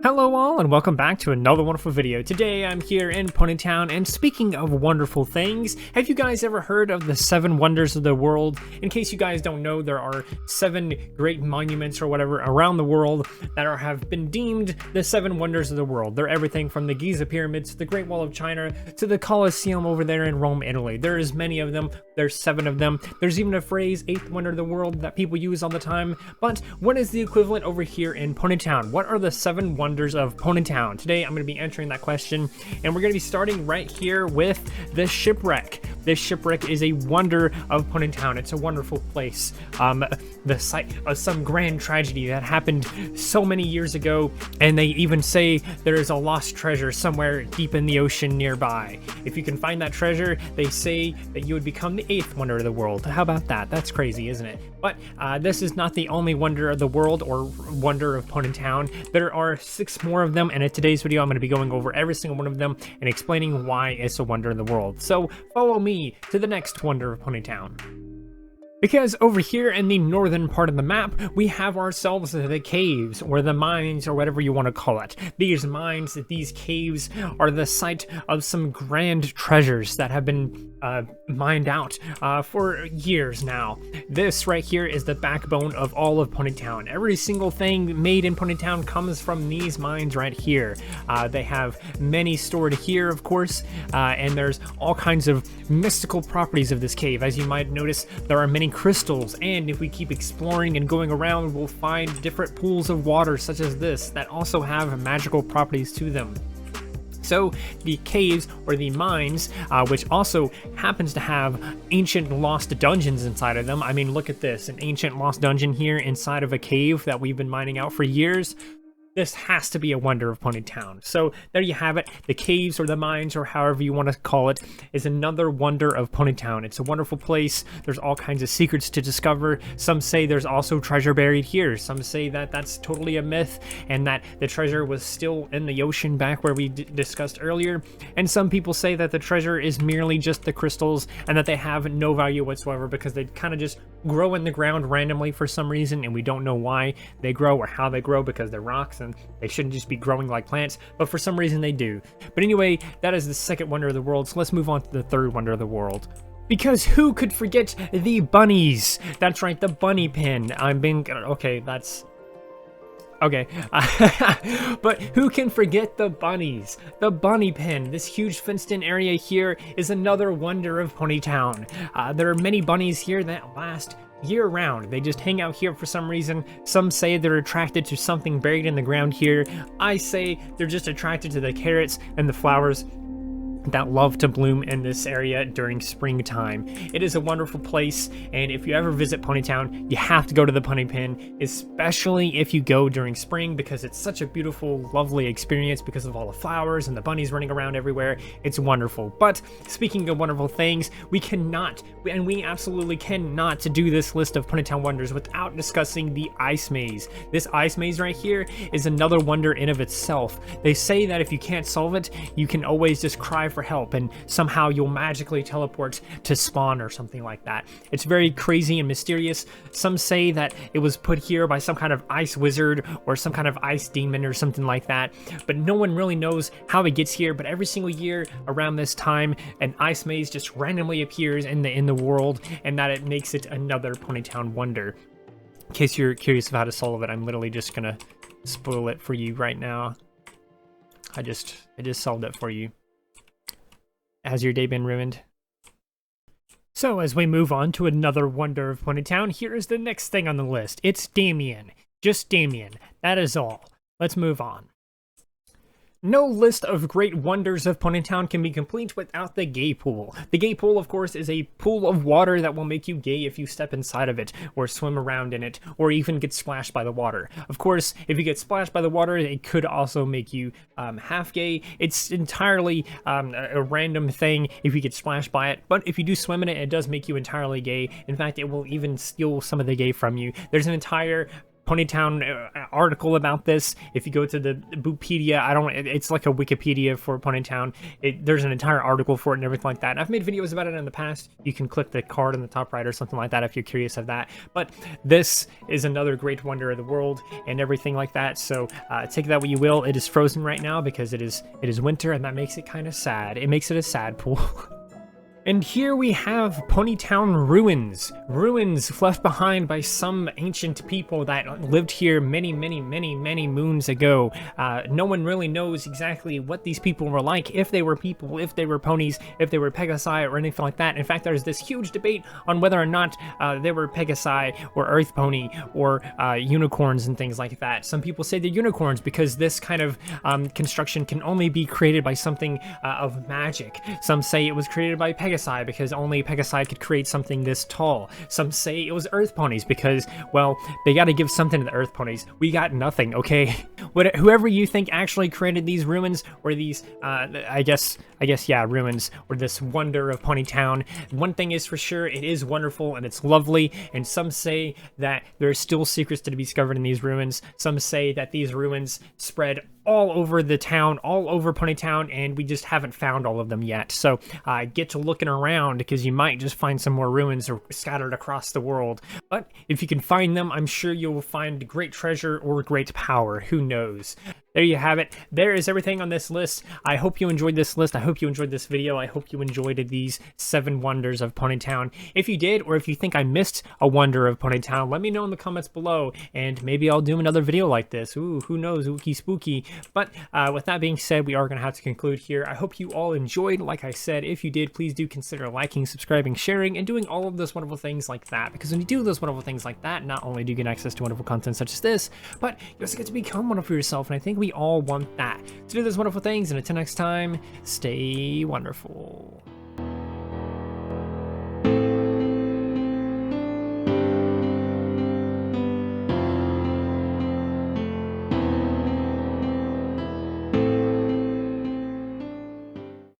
Hello all and welcome back to another wonderful video. Today I'm here in Ponytown, and speaking of wonderful things, have you guys ever heard of the 7 wonders of the world? In case you guys don't know, there are 7 great monuments or whatever around the world that have been deemed the 7 wonders of the world. They're everything from the Giza pyramids to the Great Wall of China to the Colosseum over there in Rome, Italy. There's many of them. There's 7 of them. There's even a phrase, 8th wonder of the world, that people use all the time. But what is the equivalent over here in Ponytown? What are the 7 wonders of Ponytown? Today I'm going to be answering that question, and we're going to be starting right here with the shipwreck. This shipwreck is a wonder of Ponytown. It's a wonderful place, the site of some grand tragedy that happened so many years ago, and they even say there is a lost treasure somewhere deep in the ocean nearby. If you can find that treasure, they say that you would become the 8th wonder of the world. How about that? That's crazy, isn't it? But this is not the only wonder of the world or wonder of Ponytown. There are 6 more of them, and in today's video I'm going to be going over every single one of them and explaining why it's a wonder of the world. So follow me to the next wonder of Ponytown. Because over here in the northern part of the map, we have ourselves the caves, or the mines, or whatever you want to call it. These mines, these caves, are the site of some grand treasures that have been mined out for years now. This right here is the backbone of all of Ponytown. Every single thing made in Ponytown comes from these mines right here. They have many stored here, of course, and there's all kinds of mystical properties of this cave. As you might notice, there are many crystals, and if we keep exploring and going around, we'll find different pools of water such as this that also have magical properties to them. So the caves, or the mines, which also happens to have ancient lost dungeons inside of them. I mean, look at this, an ancient lost dungeon here inside of a cave that we've been mining out for years. This has to be a wonder of Ponytown. So there you have it. The caves, or the mines, or however you want to call it, is another wonder of Ponytown. It's a wonderful place. There's all kinds of secrets to discover. Some say there's also treasure buried here. Some say that that's totally a myth and that the treasure was still in the ocean back where we discussed earlier. And some people say that the treasure is merely just the crystals and that they have no value whatsoever because they kind of just grow in the ground randomly for some reason, and we don't know why they grow or how they grow because they're rocks and they shouldn't just be growing like plants, but for some reason they do. But anyway, that is the 2nd wonder of the world, so let's move on to the 3rd wonder of the world. Because who could forget the bunnies? That's right, the bunny pin. Okay, that's... Okay, but who can forget the bunnies? The bunny pen, this huge fenced-in area here, is another wonder of Ponytown. There are many bunnies here that last year-round. They just hang out here for some reason. Some say they're attracted to something buried in the ground here. I say they're just attracted to the carrots and the flowers that love to bloom in this area during springtime. It is a wonderful place, and if you ever visit Ponytown, you have to go to the Bunny Pen, especially if you go during spring, because it's such a beautiful, lovely experience because of all the flowers and the bunnies running around everywhere. It's wonderful. But speaking of wonderful things, we absolutely cannot do this list of Ponytown wonders without discussing the ice maze. This ice maze right here is another wonder in of itself. They say that if you can't solve it, you can always just cry for help and somehow you'll magically teleport to spawn or something like that. It's very crazy and mysterious. Some say that it was put here by some kind of ice wizard or some kind of ice demon or something like that, but no one really knows how it gets here. But every single year around this time, an ice maze just randomly appears in the world, and that it makes it another Ponytown wonder. In case you're curious of how to solve it, I'm literally just gonna spoil it for you right now. I just solved it for you. Has your day been ruined? So as we move on to another wonder of Ponytown, here is the next thing on the list. It's Damien. Just Damien. That is all. Let's move on. No list of great wonders of Ponytown can be complete without the gay pool. The gay pool, of course, is a pool of water that will make you gay if you step inside of it, or swim around in it, or even get splashed by the water. Of course, if you get splashed by the water, it could also make you half gay. It's entirely a random thing if you get splashed by it, but if you do swim in it, it does make you entirely gay. In fact, it will even steal some of the gay from you. There's an entire Ponytown article about this. If you go to the Boopedia, it's like a Wikipedia for Ponytown. There's an entire article for it and everything like that. And I've made videos about it in the past. You can click the card in the top right or something like that if you're curious of that. But this is another great wonder of the world and everything like that. So take that what you will. It is frozen right now because it is winter, and that makes it kind of sad. It makes it a sad pool. And here we have Ponytown ruins. Ruins left behind by some ancient people that lived here many moons ago. No one really knows exactly what these people were like, if they were people, if they were ponies, if they were Pegasi or anything like that. In fact, there's this huge debate on whether or not they were Pegasi or Earth Pony or unicorns and things like that. Some people say they're unicorns because this kind of construction can only be created by something of magic. Some say it was created by Pegasi because only Pegasi could create something this tall. Some say it was Earth Ponies because, well, they got to give something to the Earth Ponies. We got nothing, okay? Whoever you think actually created these ruins, or these, I guess, yeah, ruins, or this wonder of Ponytown, one thing is for sure, it is wonderful and it's lovely, and some say that there are still secrets to be discovered in these ruins. Some say that these ruins spread all over the town, all over Ponytown, and we just haven't found all of them yet. So get to looking around, because you might just find some more ruins scattered across the world. But if you can find them, I'm sure you'll find great treasure or great power. Who knows? There you have it. There is everything on this list. I hope you enjoyed this list. I hope you enjoyed this video. I hope you enjoyed these 7 wonders of Ponytown. If you did, or if you think I missed a wonder of Ponytown, let me know in the comments below, and maybe I'll do another video like this. Ooh, who knows? Ookie spooky. But with that being said, we are going to have to conclude here. I hope you all enjoyed. Like I said, if you did, please do consider liking, subscribing, sharing, and doing all of those wonderful things like that. Because when you do those wonderful things like that, not only do you get access to wonderful content such as this, but you also get to become wonderful yourself, and I think we all want that. To do those wonderful things, and until next time, stay wonderful.